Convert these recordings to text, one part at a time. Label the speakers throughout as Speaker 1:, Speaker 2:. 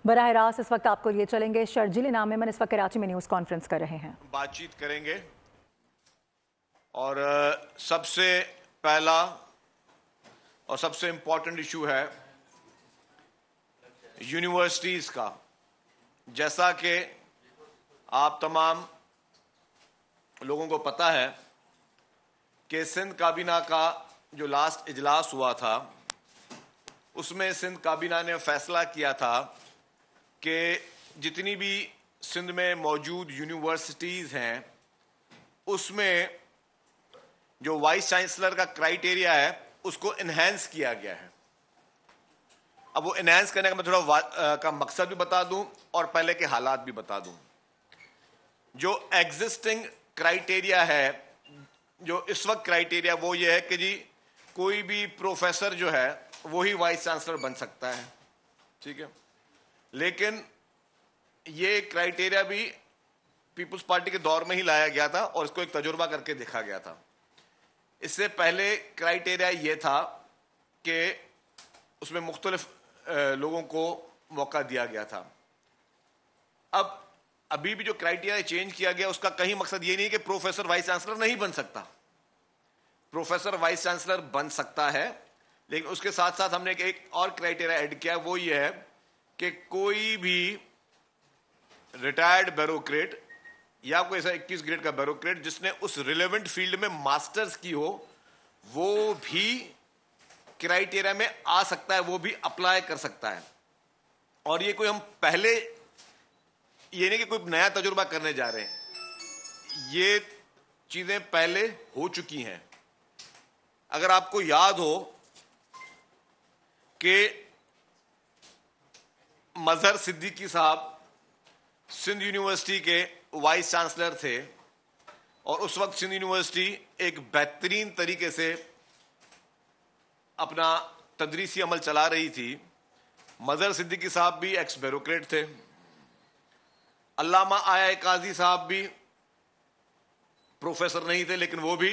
Speaker 1: बराह रास्त इस वक्त आपको लिए चलेंगे शर्जील इनाम मेमन इस वक्त कराची में न्यूज़ कॉन्फ्रेंस कर रहे हैं।
Speaker 2: बातचीत करेंगे और सबसे पहला और सबसे इम्पोर्टेंट इशू है यूनिवर्सिटीज़ का। जैसा कि आप तमाम लोगों को पता है कि सिंध काबीना का जो लास्ट इजलास हुआ था उसमें सिंध काबीना ने फैसला किया था कि जितनी भी सिंध में मौजूद यूनिवर्सिटीज़ हैं उसमें जो वाइस चांसलर का क्राइटेरिया है उसको इन्हेंस किया गया है। अब वो इन्हेंस करने का मैं थोड़ा का मकसद भी बता दूं और पहले के हालात भी बता दूं। जो एग्जिस्टिंग क्राइटेरिया है, जो इस वक्त क्राइटेरिया वो ये है कि जी कोई भी प्रोफेसर जो है वो ही वाइस चांसलर बन सकता है, ठीक है। लेकिन ये क्राइटेरिया भी पीपुल्स पार्टी के दौर में ही लाया गया था और इसको एक तजुर्बा करके देखा गया था। इससे पहले क्राइटेरिया ये था कि उसमें मुख्तलिफ लोगों को मौका दिया गया था। अब अभी भी जो क्राइटेरिया चेंज किया गया उसका कहीं मकसद ये नहीं कि प्रोफेसर वाइस चांसलर नहीं बन सकता। प्रोफेसर वाइस चांसलर बन सकता है, लेकिन उसके साथ साथ हमने एक और क्राइटेरिया ऐड किया, वो ये है कि कोई भी रिटायर्ड ब्यूरोक्रेट या कोई ऐसा 21 ग्रेड का ब्यूरोक्रेट जिसने उस रिलेवेंट फील्ड में मास्टर्स की हो वो भी क्राइटेरिया में आ सकता है, वो भी अप्लाई कर सकता है। और ये कोई हम पहले ये नहीं कि कोई नया तजुर्बा करने जा रहे हैं, ये चीजें पहले हो चुकी हैं। अगर आपको याद हो कि मजहर सिद्दीकी साहब सिंध यूनिवर्सिटी के वाइस चांसलर थे और उस वक्त सिंध यूनिवर्सिटी एक बेहतरीन तरीके से अपना तदरीसी अमल चला रही थी। मजहर सिद्दीकी साहब भी एक्स ब्यूरोक्रेट थे। अल्लामा आया काजी साहब भी प्रोफेसर नहीं थे, लेकिन वो भी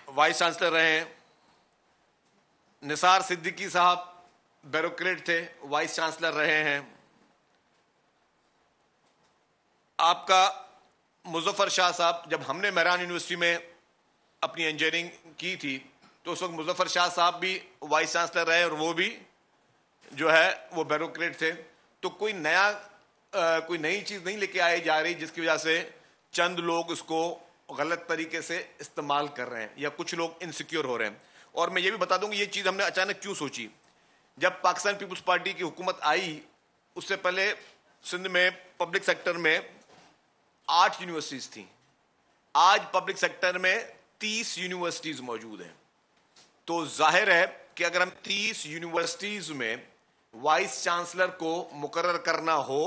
Speaker 2: वाइस चांसलर रहे हैं। निसार सिद्दीकी साहब ब्यूरोक्रेट थे, वाइस चांसलर रहे हैं। आपका मुजफ्फर शाह साहब, जब हमने मेहरान यूनिवर्सिटी में अपनी इंजीनियरिंग की थी तो उस वक्त मुजफ्फर शाह साहब भी वाइस चांसलर रहे और वो भी जो है वो ब्यूरोक्रेट थे। तो कोई नई चीज़ नहीं लेके आई जा रही जिसकी वजह से चंद लोग उसको गलत तरीके से इस्तेमाल कर रहे हैं या कुछ लोग इनसिक्योर हो रहे हैं। और मैं ये भी बता दूंगा ये चीज़ हमने अचानक क्यों सोची। जब पाकिस्तान पीपुल्स पार्टी की हुकूमत आई उससे पहले सिंध में पब्लिक सेक्टर में 8 यूनिवर्सिटीज़ थी। आज पब्लिक सेक्टर में 30 यूनिवर्सिटीज़ मौजूद हैं। तो जाहिर है कि अगर हम 30 यूनिवर्सिटीज़ में वाइस चांसलर को मुकर्रर करना हो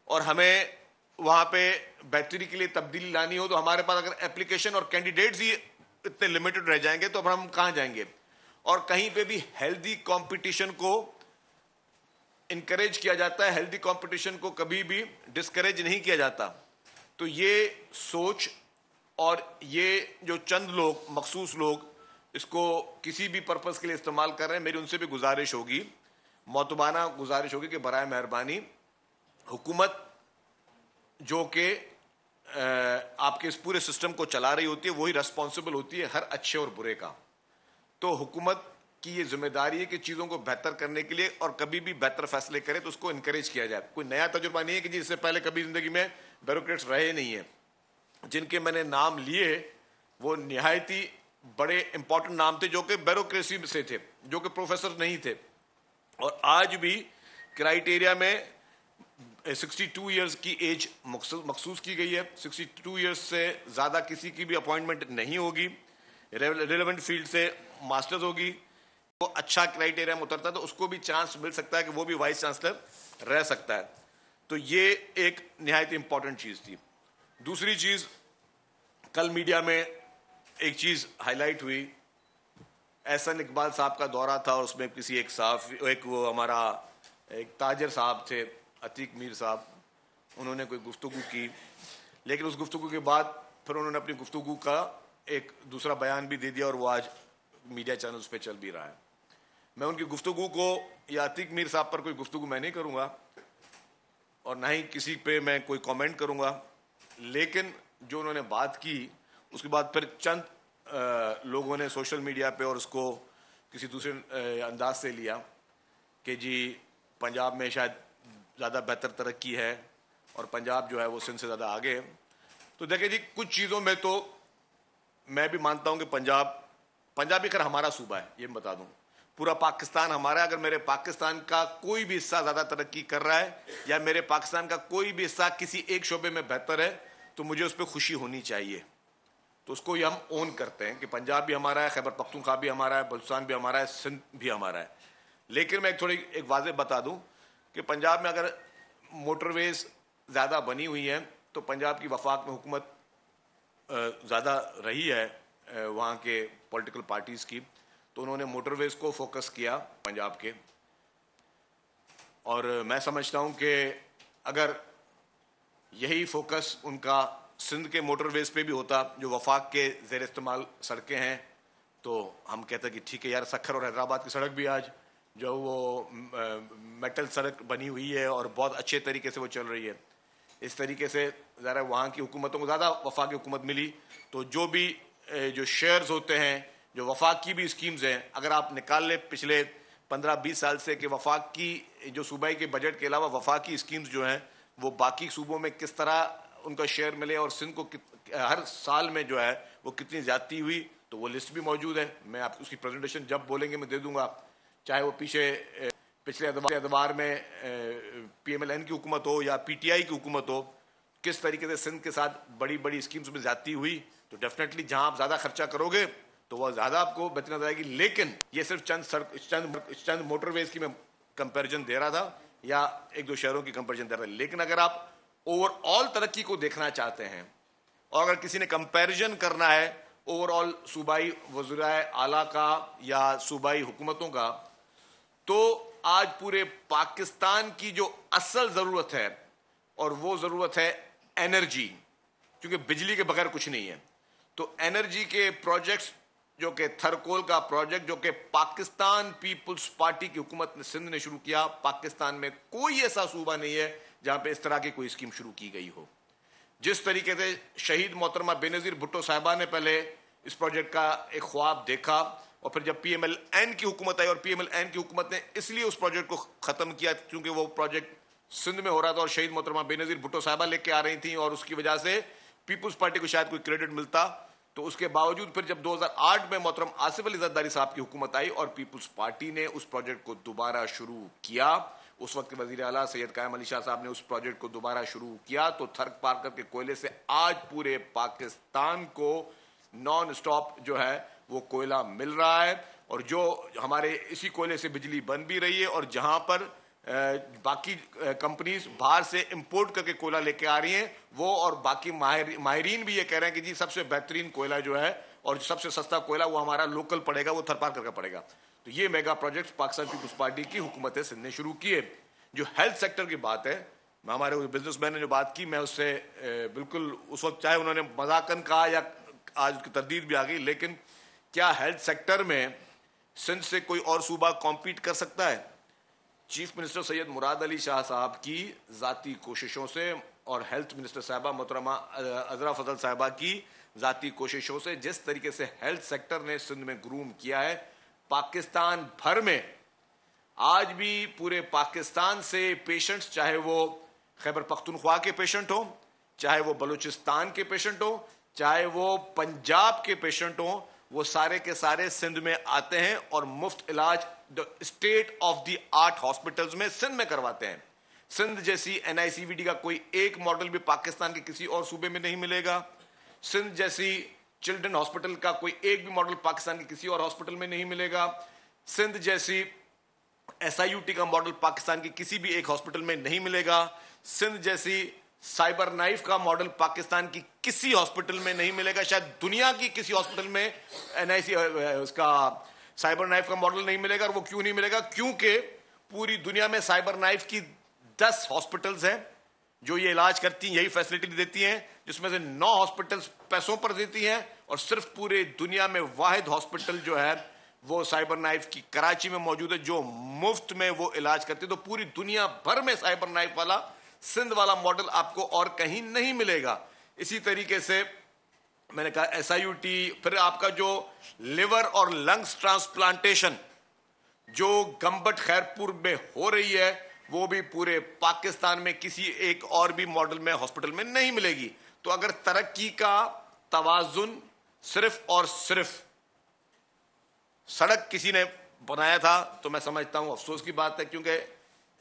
Speaker 2: और हमें वहाँ पे बेहतरी के लिए तब्दीली लानी हो तो हमारे पास अगर एप्लीकेशन और कैंडिडेट्स ही इतने लिमिटेड रह जाएंगे तो अब हम कहाँ जाएंगे। और कहीं पे भी हेल्दी कंपटीशन को इनकरेज किया जाता है, हेल्दी कंपटीशन को कभी भी डिस्करेज नहीं किया जाता। तो ये सोच और ये जो चंद लोग मखसूस लोग इसको किसी भी पर्पस के लिए इस्तेमाल कर रहे हैं, मेरी उनसे भी गुजारिश होगी, मौतबाना गुजारिश होगी कि बराए मेहरबानी हुकूमत जो कि आपके इस पूरे सिस्टम को चला रही होती है वही रिस्पॉन्सिबल होती है हर अच्छे और बुरे का। तो हुकूमत की ये जिम्मेदारी है कि चीज़ों को बेहतर करने के लिए और कभी भी बेहतर फैसले करे तो उसको इनकरेज किया जाए। कोई नया तजुर्बा नहीं है कि जी इससे पहले कभी ज़िंदगी में ब्यूरोक्रेट्स रहे नहीं हैं। जिनके मैंने नाम लिए वो निहायती बड़े इंपॉर्टेंट नाम थे जो कि ब्यूरोक्रेसी से थे, जो कि प्रोफेसर नहीं थे। और आज भी क्राइटेरिया में 62 ईयर्स की एज मखसूस की गई है। 62 ईयर्स से ज़्यादा किसी की भी अपॉइंटमेंट नहीं होगी, रेलेवेंट फील्ड से मास्टर्स होगी। वो अच्छा क्राइटेरिया में उतरता है तो उसको भी चांस मिल सकता है कि वो भी वाइस चांसलर रह सकता है। तो ये एक निहायत इंपॉर्टेंट चीज़ थी। दूसरी चीज़, कल मीडिया में एक चीज़ हाईलाइट हुई, एहसन इकबाल साहब का दौरा था और उसमें किसी एक वो हमारा एक ताजर साहब थे, अतीक मीर साहब, उन्होंने कोई गुफ्तगू की, लेकिन उस गुफ्तगू के बाद फिर उन्होंने अपनी गुफ्तगू का एक दूसरा बयान भी दे दिया और वो आज मीडिया चैनल्स पे चल भी रहा है। मैं उनकी गुफ्तगू को या अतीक मीर साहब पर कोई गुफ्तगू मैं नहीं करूंगा और ना ही किसी पे मैं कोई कमेंट करूंगा, लेकिन जो उन्होंने बात की उसके बाद फिर चंद लोगों ने सोशल मीडिया पे और उसको किसी दूसरे अंदाज से लिया कि जी पंजाब में शायद ज़्यादा बेहतर तरक्की है और पंजाब जो है वो सिंध से ज़्यादा आगे है। तो देखिए जी, कुछ चीज़ों में तो मैं भी मानता हूं कि पंजाब भी खैर हमारा सूबा है, ये मैं बता दूं। पूरा पाकिस्तान हमारा है। अगर मेरे पाकिस्तान का कोई भी हिस्सा ज़्यादा तरक्की कर रहा है या मेरे पाकिस्तान का कोई भी हिस्सा किसी एक शोबे में बेहतर है तो मुझे उस पर खुशी होनी चाहिए। तो उसको ये हम ओन करते हैं कि पंजाब भी हमारा है, खैबर पख्तूनख्वा भी हमारा है, बलूचिस्तान भी हमारा है, सिंध भी हमारा है। लेकिन मैं एक वाज़ेह बता दूं कि पंजाब में अगर मोटरवेज ज़्यादा बनी हुई हैं तो पंजाब की वफाक में हुकूमत ज़्यादा रही है वहाँ के पॉलिटिकल पार्टीज़ की, तो उन्होंने मोटरवेज को फोकस किया पंजाब के। और मैं समझता हूँ कि अगर यही फोकस उनका सिंध के मोटरवेज पे भी होता जो वफाक के ज़ेर इस्तेमाल सड़कें हैं, तो हम कहते हैं कि ठीक है यार, सखर और हैदराबाद की सड़क भी आज जो वो मेटल सड़क बनी हुई है और बहुत अच्छे तरीके से वो चल रही है। इस तरीके से ज़रा वहाँ की हुकूमतों को ज़्यादा वफाक की हुकूमत मिली, तो जो भी जो शेयर्स होते हैं, जो वफाक की भी स्कीम्स हैं, अगर आप निकाल लें पिछले 15-20 साल से कि वफाक की जो सूबाई के बजट के अलावा वफाक की स्कीम्स जो हैं वो बाकी सूबों में किस तरह उनका शेयर मिले और सिंध को हर साल में जो है वो कितनी ज़्यादती हुई, तो वो लिस्ट भी मौजूद है। मैं आपको उसकी प्रेजेंटेशन जब बोलेंगे मैं दे दूंगा। चाहे वो पिछले अदवार में PMLN की हुकूमत हो या PTI की हुकूमत हो, किस तरीके से सिंध के साथ बड़ी बड़ी स्कीम्स में ज़्यादती हुई, तो डेफिनेटली जहां आप ज़्यादा खर्चा करोगे तो वह ज़्यादा आपको बेहतर नजर आएगी। लेकिन ये सिर्फ चंद मोटरवेज की मैं कंपैरिजन दे रहा था या एक दो शहरों की कंपैरिजन दे रहा था। लेकिन अगर आप ओवरऑल तरक्की को देखना चाहते हैं और अगर किसी ने कंपैरिजन करना है ओवरऑल सूबाई वज़ीराए आला का या सूबाई हुकूमतों का, तो आज पूरे पाकिस्तान की जो असल ज़रूरत है और वो ज़रूरत है एनर्जी, क्योंकि बिजली के बगैर कुछ नहीं है। तो एनर्जी के प्रोजेक्ट्स जो कि थरकोल का प्रोजेक्ट जो कि पाकिस्तान पीपुल्स पार्टी की हुकूमत ने सिंध ने शुरू किया, पाकिस्तान में कोई ऐसा सूबा नहीं है जहां पे इस तरह की कोई स्कीम शुरू की गई हो। जिस तरीके से शहीद मोहतरमा बेनज़ीर भुट्टो साहिबा ने पहले इस प्रोजेक्ट का एक ख्वाब देखा और फिर जब PMLN की हुकूमत आई और PMLN की हुकूमत ने इसलिए उस प्रोजेक्ट को ख़त्म किया क्योंकि वो प्रोजेक्ट सिंध में हो रहा था और शहीद मोहतरमा बेनज़ीर भुट्टो साहिबा लेके आ रही थी और उसकी वजह से पीपुल्स पार्टी को शायद कोई क्रेडिट मिलता। तो उसके बावजूद फिर जब 2008 में मोहतरम आसिफ अली ज़रदारी साहब की हुकूमत आई और पीपुल्स पार्टी ने उस प्रोजेक्ट को दोबारा शुरू किया, उस वक्त के वज़ीर आला सैयद कायम अली शाह साहब ने उस प्रोजेक्ट को दोबारा शुरू किया, तो थर्क पार्कर के कोयले से आज पूरे पाकिस्तान को नॉन स्टॉप जो है वो कोयला मिल रहा है और जो हमारे इसी कोयले से बिजली बन भी रही है और जहां पर बाकी कंपनीज बाहर से इंपोर्ट करके कोयला लेके आ रही हैं, वो और बाकी माहिरीन भी ये कह रहे हैं कि जी सबसे बेहतरीन कोयला जो है और सबसे सस्ता कोयला वो हमारा लोकल पड़ेगा, वो थरपारकर का पड़ेगा। तो ये मेगा प्रोजेक्ट पाकिस्तान पीपुल्स पार्टी की हुकूमत सिंध ने शुरू किए। जो हेल्थ सेक्टर की बात है, हमारे बिजनेसमैन ने जो बात की, मैं उससे बिल्कुल उस वक्त चाहे उन्होंने मजाकन कहा या आज उसकी तरदीद भी आ गई, लेकिन क्या हेल्थ सेक्टर में सिंध से कोई और सूबा कॉम्पीट कर सकता है? चीफ मिनिस्टर सैयद मुराद अली शाह साहब की ज़ाती कोशिशों से और हेल्थ मिनिस्टर साहबा मोहतरमा अजरा फजल साहबा की ज़ाती कोशिशों से जिस तरीके से हेल्थ सेक्टर ने सिंध में ग्रूम किया है, पाकिस्तान भर में आज भी पूरे पाकिस्तान से पेशेंट्स, चाहे वो खैबर पख्तूनख्वा के पेशेंट हो, चाहे वो बलूचिस्तान के पेशेंट हो, चाहे वो पंजाब के पेशेंट हो, वो सारे के सारे सिंध में आते हैं और मुफ्त इलाज state of the art hospitals में सिंध में करवाते हैं। सिंध जैसी NICVD का कोई एक मॉडल भी पाकिस्तान के किसी और सूबे में नहीं मिलेगा। सिंध जैसी चिल्ड्रन हॉस्पिटल का कोई एक भी मॉडल पाकिस्तान के किसी और हॉस्पिटल में नहीं मिलेगा। सिंध जैसी SIUT का मॉडल पाकिस्तान के किसी भी एक हॉस्पिटल में नहीं मिलेगा। सिंध जैसी साइबर नाइफ का मॉडल पाकिस्तान की किसी हॉस्पिटल में नहीं मिलेगा। शायद दुनिया की किसी हॉस्पिटल में NIC उसका साइबर नाइफ का मॉडल नहीं मिलेगा। और वो क्यों नहीं मिलेगा? क्योंकि पूरी दुनिया में साइबर नाइफ की 10 हॉस्पिटल्स हैं जो ये इलाज करती हैं, यही फैसिलिटी देती हैं, जिसमें से 9 हॉस्पिटल्स पैसों पर देती हैं और सिर्फ पूरे दुनिया में वाहिद हॉस्पिटल जो है वो साइबर नाइफ की कराची में मौजूद है, जो मुफ्त में वो इलाज करते। तो पूरी दुनिया भर में साइबर नाइफ वाला सिंध वाला मॉडल आपको और कहीं नहीं मिलेगा। इसी तरीके से मैंने कहा SIUT, फिर आपका जो लिवर और लंग्स ट्रांसप्लांटेशन जो गंबट खैरपुर में हो रही है, वो भी पूरे पाकिस्तान में किसी एक और भी मॉडल में हॉस्पिटल में नहीं मिलेगी। तो अगर तरक्की का तवाजुन सिर्फ और सिर्फ सड़क किसी ने बनाया था, तो मैं समझता हूं अफसोस की बात है, क्योंकि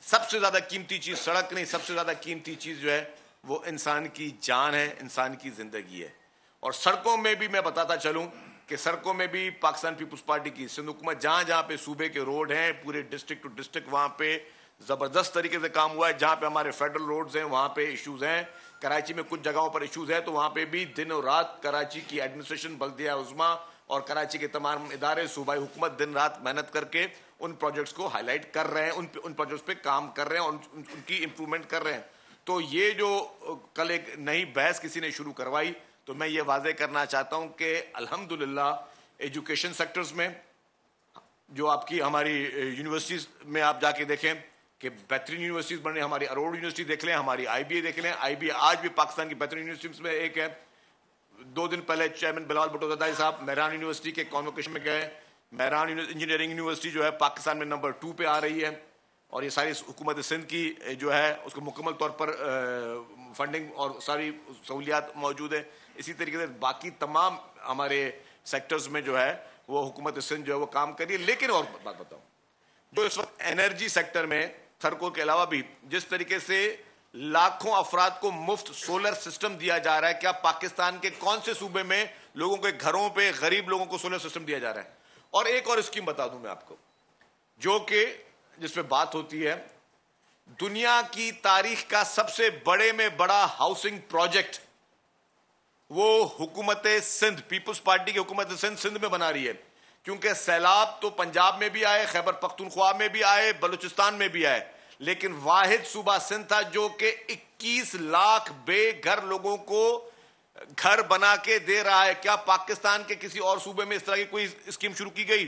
Speaker 2: सबसे ज्यादा कीमती चीज सड़क नहीं, सबसे ज्यादा कीमती चीज जो है वो इंसान की जान है, इंसान की जिंदगी है। और सड़कों में भी मैं बताता चलूं कि सड़कों में भी पाकिस्तान पीपुल्स पार्टी की सिंध हुकूमत जहां जहां पे सूबे के रोड हैं, पूरे डिस्ट्रिक्ट टू डिस्ट्रिक्ट, वहां पे जबरदस्त तरीके से काम हुआ है। जहां पे हमारे फेडरल रोड्स हैं वहां पे इश्यूज हैं, कराची में कुछ जगहों पर इश्यूज है, तो वहां पे भी दिन और रात कराची की एडमिनिस्ट्रेशन, बल्दिया उज़्मा और कराची के तमाम इदारे, सूबाई हुकूमत दिन रात मेहनत करके उन प्रोजेक्ट्स को हाईलाइट कर रहे हैं, उन प्रोजेक्ट्स पे काम कर रहे हैं और उनकी इंप्रूवमेंट कर रहे हैं। तो ये जो कल एक नई बहस किसी ने शुरू करवाई, तो मैं ये वाजे करना चाहता हूं कि अल्हम्दुलिल्लाह एजुकेशन सेक्टर्स में जो आपकी हमारी यूनिवर्सिटीज में आप जाके देखें कि बेहतरीन यूनिवर्सिटीज बन रही। हमारी अरोड़ यूनिवर्सिटी देख लें, हमारी IBA देख लें। IBA आज भी पाकिस्तान की बेहतरीन यूनिवर्सिटीज में एक है। 2 दिन पहले चेयरमैन बिलावल भुट्टो ज़रदारी साहब मेहरान यूनिवर्सिटी के कॉन्वोकेशन में गए। मेहरान इंजीनियरिंग यूनिवर्सिटी जो है पाकिस्तान में नंबर 2 पे आ रही है, और ये सारी हुकूमत सिंध की जो है उसको मुकम्मल तौर पर फंडिंग और सारी सहूलियात मौजूद है। इसी तरीके से बाकी तमाम हमारे सेक्टर्स में जो है वो हुकूमत सिंध जो है वो काम कर रही है। लेकिन और बात बताऊं, जो इस वक्त एनर्जी सेक्टर में थरको के अलावा भी जिस तरीके से लाखों अफराद को मुफ्त सोलर सिस्टम दिया जा रहा है, क्या पाकिस्तान के कौन से सूबे में लोगों के घरों पे गरीब लोगों को सोलर सिस्टम दिया जा रहा है? और एक और स्कीम बता दूं मैं आपको, जो कि जिसपे बात होती है, दुनिया की तारीख का सबसे बड़े में बड़ा हाउसिंग प्रोजेक्ट वो हुकूमत सिंध, पीपुल्स पार्टी की हुकूमत सिंध में बना रही है। क्योंकि सैलाब तो पंजाब में भी आए, खैबर पख्तूनख्वा में भी आए, बलूचिस्तान में भी आए, लेकिन वाहिद सूबा सिंध था जो कि 21 लाख बेघर लोगों को घर बना के दे रहा है। क्या पाकिस्तान के किसी और सूबे में इस तरह की कोई स्कीम शुरू की गई?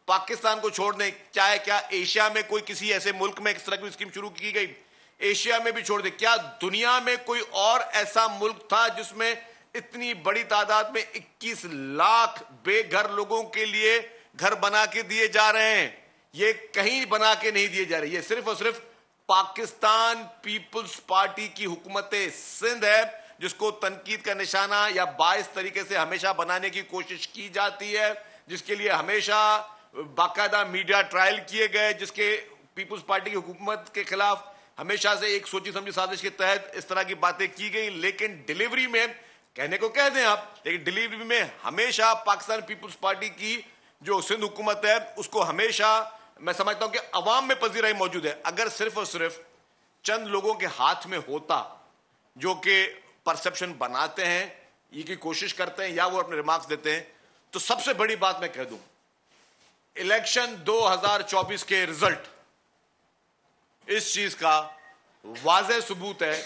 Speaker 2: पाकिस्तान को छोड़ दें, चाहे क्या एशिया में कोई किसी ऐसे मुल्क में इस तरह की स्कीम शुरू की गई? एशिया में भी छोड़ दें, क्या दुनिया में कोई और ऐसा मुल्क था जिसमें इतनी बड़ी तादाद में 21 लाख बेघर लोगों के लिए घर बना के दिए जा रहे हैं? ये कहीं बना के नहीं दिए जा रहे, ये सिर्फ और सिर्फ पाकिस्तान पीपुल्स पार्टी की हुकूमत सिंध है, जिसको तनकीद का निशाना या बाइस तरीके से हमेशा बनाने की कोशिश की जाती है, जिसके लिए हमेशा बाकायदा मीडिया ट्रायल किए गए, जिसके पीपुल्स पार्टी की हुकूमत के खिलाफ हमेशा से एक सोची समझी साजिश के तहत इस तरह की बातें की गई। लेकिन डिलीवरी में, कहने को कह दें आप, लेकिन डिलीवरी में हमेशा पाकिस्तान पीपुल्स पार्टी की जो सिंध हुकूमत है उसको हमेशा मैं समझता हूं कि अवाम में पजीराई मौजूद है। अगर सिर्फ और सिर्फ चंद लोगों के हाथ में होता जो कि परसेप्शन बनाते हैं, ये की कोशिश करते हैं या वो अपने रिमार्क्स देते हैं, तो सबसे बड़ी बात मैं कह दूं, इलेक्शन 2024 के रिजल्ट इस चीज का वाज़ेह सबूत है।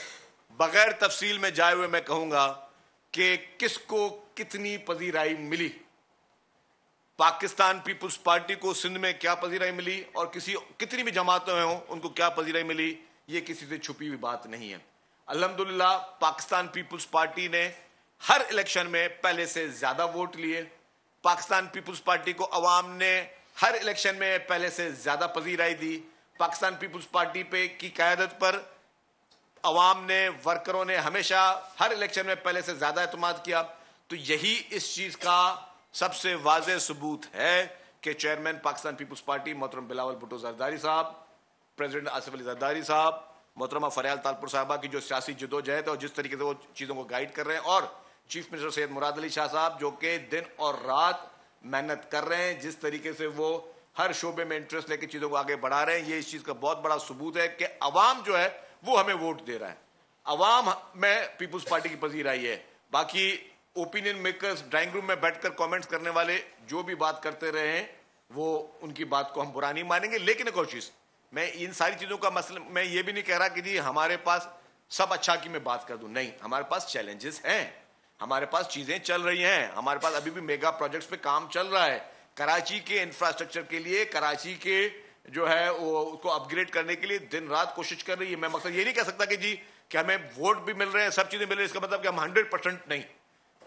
Speaker 2: बगैर तफसील में जाए हुए मैं कहूंगा कि किसको कितनी पजीराई मिली। पाकिस्तान पीपुल्स पार्टी को सिंध में क्या पजीराई मिली और कितनी भी जमातें हों उनको क्या पजीराई मिली, ये किसी से छुपी हुई बात नहीं है। अल्हम्दुलिल्लाह पाकिस्तान पीपुल्स पार्टी ने हर इलेक्शन में पहले से ज्यादा वोट लिए। पाकिस्तान पीपुल्स पार्टी को अवाम ने हर इलेक्शन में पहले से ज्यादा पजीराई दी। पाकिस्तान पीपुल्स पार्टी पे की क़यादत पर अवाम ने, वर्करों ने हमेशा हर इलेक्शन में पहले से ज्यादा एतमाद किया। तो यही इस चीज का सबसे वाज़ेह सबूत है कि चेयरमैन पाकिस्तान पीपुल्स पार्टी मोहतरम बिलावल भुट्टो ज़रदारी साहब, प्रेसिडेंट आसिफ अली ज़रदारी साहब, मोहतरमा फरियाल तालपुर साहबा की जो सियासी जदोजहद और जिस तरीके से वो चीज़ों को गाइड कर रहे हैं, और चीफ मिनिस्टर सैयद मुराद अली शाह साहब जो कि दिन और रात मेहनत कर रहे हैं, जिस तरीके से वो हर शोबे में इंटरेस्ट लेकर चीज़ों को आगे बढ़ा रहे हैं, ये इस चीज़ का बहुत बड़ा सबूत है कि अवाम जो है वो हमें वोट दे रहा है। अवाम में पीपुल्स पार्टी की पजीराई है। बाकी ओपिनियन मेकर्स ड्राइंग रूम में बैठकर कमेंट्स करने वाले जो भी बात करते रहे हैं, वो उनकी बात को हम बुरा नहीं मानेंगे। लेकिन एक और चीज, मैं इन सारी चीजों का मसला मैं ये भी नहीं कह रहा कि जी हमारे पास सब अच्छा की मैं बात कर दूं, नहीं, हमारे पास चैलेंजेस हैं, हमारे पास चीजें चल रही हैं, हमारे पास अभी भी मेगा प्रोजेक्ट्स पे काम चल रहा है। कराची के इंफ्रास्ट्रक्चर के लिए, कराची के जो है वो उसको अपग्रेड करने के लिए दिन रात कोशिश कर रही है। मैं मकसद ये नहीं कह सकता कि जी कि हमें वोट भी मिल रहे हैं, सब चीजें मिल रही है, इसका मतलब कि हम 100% नहीं,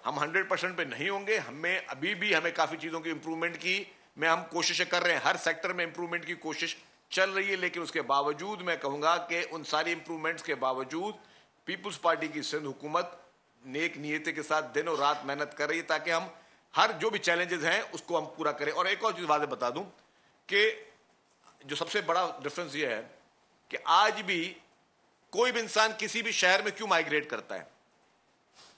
Speaker 2: हम 100% पे नहीं होंगे। हमें अभी भी हमें काफी चीजों की इंप्रूवमेंट की में हम कोशिशें कर रहे हैं, हर सेक्टर में इंप्रूवमेंट की कोशिश चल रही है। लेकिन उसके बावजूद मैं कहूंगा कि उन सारी इंप्रूवमेंट्स के बावजूद पीपुल्स पार्टी की सिंध हुकूमत नेक नीयत के साथ दिन और रात मेहनत कर रही है ताकि हम हर जो भी चैलेंजेस हैं उसको हम पूरा करें। और एक और चीज वादे बता दूं कि जो सबसे बड़ा डिफरेंस ये है कि आज भी कोई भी इंसान किसी भी शहर में क्यों माइग्रेट करता है,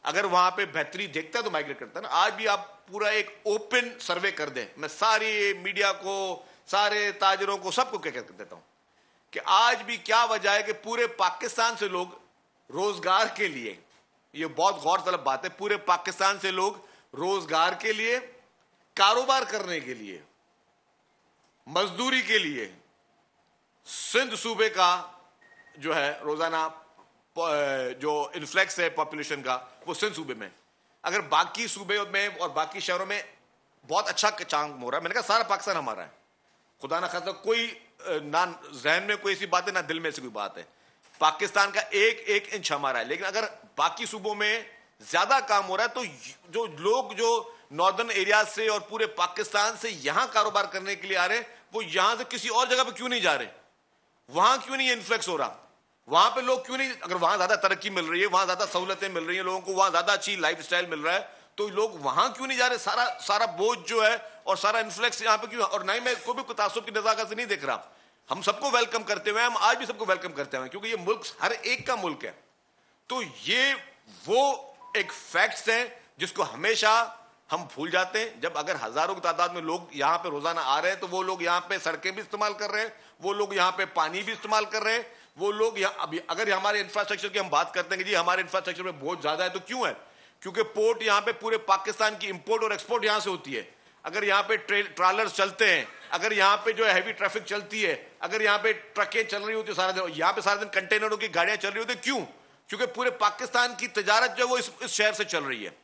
Speaker 2: अगर वहां पे बेहतरी देखता है तो माइग्रेट करता है ना। आज भी आप पूरा एक ओपन सर्वे कर दें, मैं सारी मीडिया को, सारे ताजरों को, सबको क्या कर देता हूं कि आज भी क्या वजह है कि पूरे पाकिस्तान से लोग रोजगार के लिए, ये बहुत गौर तलब बात है, पूरे पाकिस्तान से लोग रोजगार के लिए, कारोबार करने के लिए, मजदूरी के लिए सिंध सूबे का जो है रोजाना जो इन्फ्लेक्स है पॉपुलेशन का वो सिंध सूबे में, अगर बाकी सूबे में और बाकी शहरों में बहुत अच्छा काम हो रहा है, मैंने कहा सारा पाकिस्तान हमारा है, खुदा ना खास्ता कोई ना जहन में कोई ऐसी बात है ना दिल में ऐसी कोई बात है, पाकिस्तान का एक एक इंच हमारा है। लेकिन अगर बाकी सूबों में ज्यादा काम हो रहा है तो जो लोग जो नॉर्दर्न एरिया से और पूरे पाकिस्तान से यहां कारोबार करने के लिए आ रहे हैं वो यहां से किसी और जगह पे क्यों नहीं जा रहे, वहां क्यों नहीं इन्फ्लेक्स हो रहा, वहां पे लोग क्यों नहीं, अगर वहां ज्यादा तरक्की मिल रही है, वहां ज्यादा सहूलतें मिल रही है, लोगों को वहां ज्यादा अच्छी लाइफस्टाइल मिल रहा है, तो लोग वहां क्यों नहीं जा रहे। सारा बोझ जो है और सारा इन्फ्लेक्स यहाँ पे क्यों। और ना ही मैं कोई भी तासुब की नजाकत से नहीं देख रहा, हम सबको वेलकम करते हुए, हम आज भी सबको वेलकम करते हुए, क्योंकि ये मुल्क हर एक का मुल्क है। तो ये वो एक फैक्ट्स है जिसको हमेशा हम भूल जाते हैं। जब अगर हजारों की तादाद में लोग यहाँ पे रोजाना आ रहे हैं तो वो लोग यहाँ पे सड़कें भी इस्तेमाल कर रहे हैं, वो लोग यहाँ पे पानी भी इस्तेमाल कर रहे हैं, वो लोग अभी अगर हमारे इंफ्रास्ट्रक्चर की हम बात करते हैं कि जी हमारे इंफ्रास्ट्रक्चर में बहुत ज्यादा है, तो क्यों है, क्योंकि पोर्ट यहाँ पे पूरे पाकिस्तान की इंपोर्ट और एक्सपोर्ट यहाँ से होती है। अगर यहाँ पे ट्रॉलर्स चलते हैं, अगर यहाँ पे जो है हैवी ट्रैफिक चलती है, अगर यहाँ पे ट्रकें चल रही होती है सारा दिन, यहाँ पे सारा दिन कंटेनरों की गाड़ियां चल रही होती है, क्यों, क्योंकि पूरे पाकिस्तान की तजारत जो है वो इस शहर से चल रही है।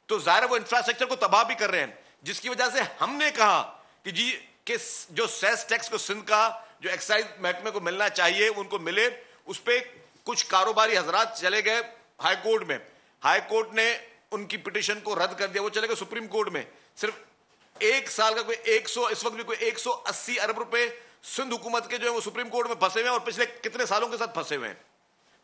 Speaker 2: तो जाहिर है वो इंफ्रास्ट्रक्चर को तबाह भी कर रहे हैं, जिसकी वजह से हमने कहा कि जी कि जो सेस टैक्स को सिंध का जो एक्साइज महकमे को मिलना चाहिए उनको मिले। उस पर कुछ कारोबारी हजरात चले गए हाई कोर्ट में, हाई कोर्ट ने उनकी पिटीशन को रद्द कर दिया, वो चले गए सुप्रीम कोर्ट में। सिर्फ एक साल का कोई 100, इस वक्त भी कोई 180 अरब रुपए सिंध हुकूमत के जो है वो सुप्रीम कोर्ट में फंसे हुए हैं और पिछले कितने सालों के साथ फंसे हुए हैं।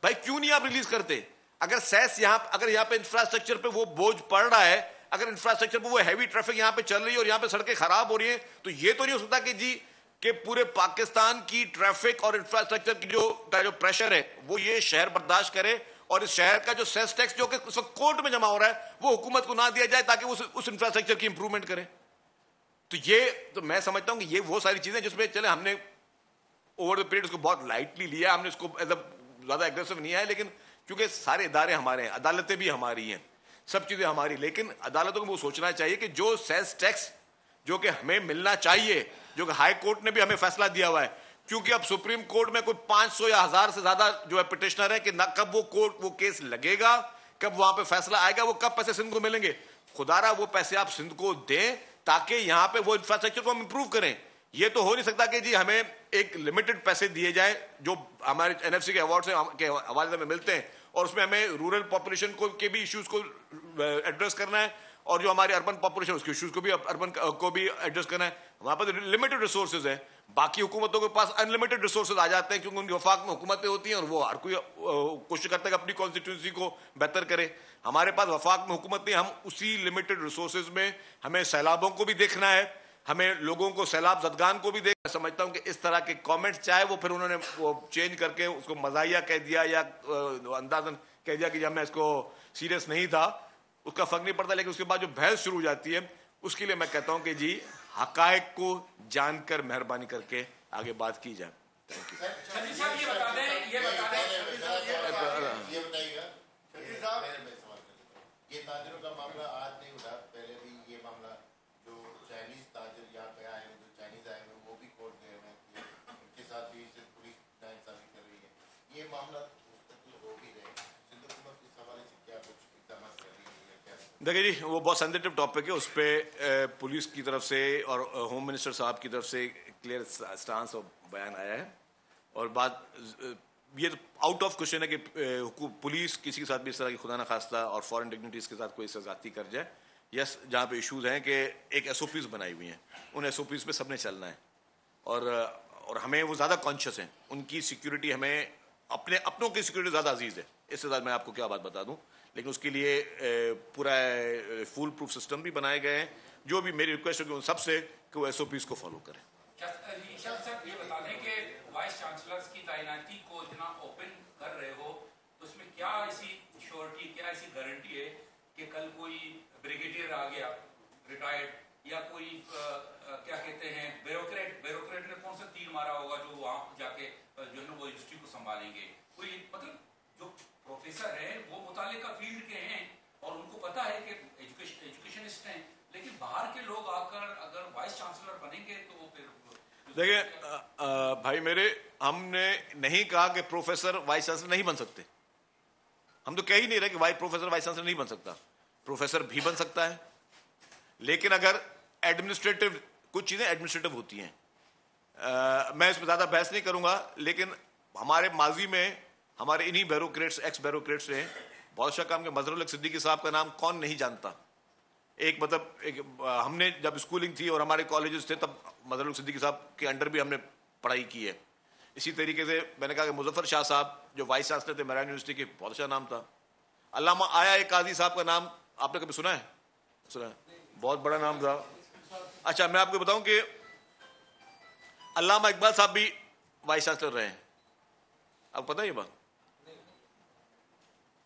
Speaker 2: भाई क्यों नहीं आप रिलीज करते, अगर सेस अगर यहाँ पे इंफ्रास्ट्रक्चर पे वो बोझ पड़ रहा है, अगर इंफ्रास्ट्रक्चर पे वो हैवी ट्रैफिक यहाँ पे चल रही है और यहाँ पे सड़कें खराब हो रही है, तो ये तो नहीं हो सकता कि जी कि पूरे पाकिस्तान की ट्रैफिक और इंफ्रास्ट्रक्चर की जो प्रेशर है वो ये शहर बर्दाश्त करे और इस शहर का जो सेस टैक्स जो कि उस वक्त कोर्ट में जमा हो रहा है वो हुकूमत को ना दिया जाए ताकि उस इंफ्रास्ट्रक्चर की इंप्रूवमेंट करे। तो ये तो मैं समझता हूं कि ये वो सारी चीजें जिसमें चले हमने ओवर द पीरियड उसको बहुत लाइटली लिया, हमने उसको ज्यादा एग्रेसिव नहीं आया, लेकिन क्योंकि सारे इदारे हमारे हैं, अदालतें भी हमारी हैं, सब चीजें हमारी, लेकिन अदालतों को वो सोचना चाहिए कि जो सेस टैक्स जो कि हमें मिलना चाहिए, जो कि हाई कोर्ट ने भी हमें फैसला दिया हुआ है, क्योंकि अब सुप्रीम कोर्ट में कोई 500 या 1000 से ज्यादा जो है पिटिशनर है कि ना कब वो केस लगेगा, कब वहां पे फैसला आएगा, वो कब पैसे सिंध को मिलेंगे। खुदारा वो पैसे आप सिंध को दें ताकि यहां पे वो इंफ्रास्ट्रक्चर को हम इंप्रूव करें। ये तो हो नहीं सकता कि जी हमें एक लिमिटेड पैसे दिए जाए जो हमारे एनएफसी के अवार्ड के हवाले से हमें मिलते हैं और उसमें हमें रूरल पॉपुलेशन को के भी इश्यूज को एड्रेस करना है और जो हमारी अर्बन पॉपुलेशन उसके इश्यूज को भी अर्बन को भी एड्रेस करना है। हमारे पास लिमिटेड रिसोर्सेज है, बाकी हुकूमतों के पास अनलिमिटेड रिसोर्सेज आ जाते हैं क्योंकि उनकी वफाक में हुकूमतें होती हैं और वो हर कोई कोशिश करता है कि अपनी कॉन्स्टिट्यूंसी को बेहतर करे। हमारे पास वफाक में हुकूमत नहीं, हम उसी लिमिटेड रिसोर्सेज में हमें सैलाबों को भी देखना है, हमें लोगों को सैलाब जदगान को भी देख। समझता हूं कि इस तरह के कमेंट्स चाहे वो फिर उन्होंने वो चेंज करके उसको मजाहिया कह दिया या अंदाजन कह दिया कि जब मैं इसको सीरियस नहीं था, उसका फर्क नहीं पड़ता, लेकिन उसके बाद जो बहस शुरू हो जाती है उसके लिए मैं कहता हूं कि जी हकायक को जानकर मेहरबानी करके आगे बात की जाए। Thank
Speaker 3: you. ये ताजिरों का मामला आज नहीं उठा, पहले भी ये मामला जो चाइनीज ताजिर यहाँ पे आए हैं, जो चाइनीज आए हैं वो भी कोर्ट गए हैं, उनके साथ भी पुलिस नाइंसाफी कर रही है। ये मामला मुस्तकिल हो भी रहे, सिंध हुकूमत इस हवाले से क्या कुछ इक़दाम कर रही है या क्या?
Speaker 2: देखिए जी, वो बहुत सेंसिटिव टॉपिक है, उस पर पुलिस की तरफ से और होम मिनिस्टर साहब की तरफ से क्लियर स्टांस और बयान आया है। और बात ये तो आउट ऑफ क्वेश्चन है कि पुलिस किसी के साथ भी इस तरह की खुदा न खास्ता और फॉरेन डिग्निटीज़ के साथ कोई ज्यादती कर जाए। यस, जहाँ पे इश्यूज हैं कि एक SOPs बनाई हुई हैं, उन SOPs पे सबने चलना है और हमें वो ज़्यादा कॉन्शियस हैं, उनकी सिक्योरिटी हमें अपनों की सिक्योरिटी ज़्यादा अजीज़ है। इससे ज़्यादा मैं आपको क्या बात बता दूं, लेकिन उसके लिए पूरा फुल प्रूफ सिस्टम भी बनाए गए हैं। जो भी मेरी रिक्वेस्ट होगी उन सबसे कि वो SOPs को फॉलो करें।
Speaker 4: ये बता दें कि वाइस चांसलर्स की तैनाती को इतना ओपन कर रहे हो, तो उसमें क्या ऐसी श्योरिटी, क्या ऐसी गारंटी है कि कल कोई ब्रिगेडियर आ गया रिटायर्ड या कोई क्या कहते हैं ब्यूरोक्रेट ने कौन सा तीर मारा होगा जो वहां जाके जो है वो यूनिवर्सिटी को संभालेंगे। कोई मतलब जो प्रोफेसर है वो मुतालिका फील्ड के हैं और उनको पता है कि एजुकेशनिस्ट हैं, लेकिन बाहर के लोग आकर अगर वाइस चांसलर बनेंगे तो वो फिर
Speaker 2: देखिए भाई मेरे, हमने नहीं कहा कि प्रोफेसर वाइस चांसलर नहीं बन सकते। हम तो कह ही नहीं रहे कि प्रोफेसर वाइस चांसलर नहीं बन सकता। प्रोफेसर भी बन सकता है, लेकिन अगर एडमिनिस्ट्रेटिव, कुछ चीजें एडमिनिस्ट्रेटिव होती हैं, मैं इस पर ज्यादा बहस नहीं करूंगा, लेकिन हमारे माजी में हमारे इन्हीं ब्यूरोक्रेट्स, एक्स ब्यूरोक्रेट्स ने बहुत अच्छा काम किया। मजहरुल हक सिद्दीकी साहब का नाम कौन नहीं जानता। हमने जब स्कूलिंग थी और हमारे कॉलेजेस थे तब मजहरुल हक सिद्दीकी साहब के अंडर भी हमने पढ़ाई की है। इसी तरीके से मैंने कहा कि मुजफ्फर शाह साहब जो वाइस चांसलर थे मेरान यूनिवर्सिटी के, बहुत अच्छा नाम था। अल्लामा आया एक काजी साहब का नाम आपने कभी सुना है? सुना है, बहुत बड़ा नाम था। अच्छा, मैं आपको बताऊं कि अल्लामा इकबाल साहब भी वाइस चांसलर रहे हैं, आपको पता है ये बात?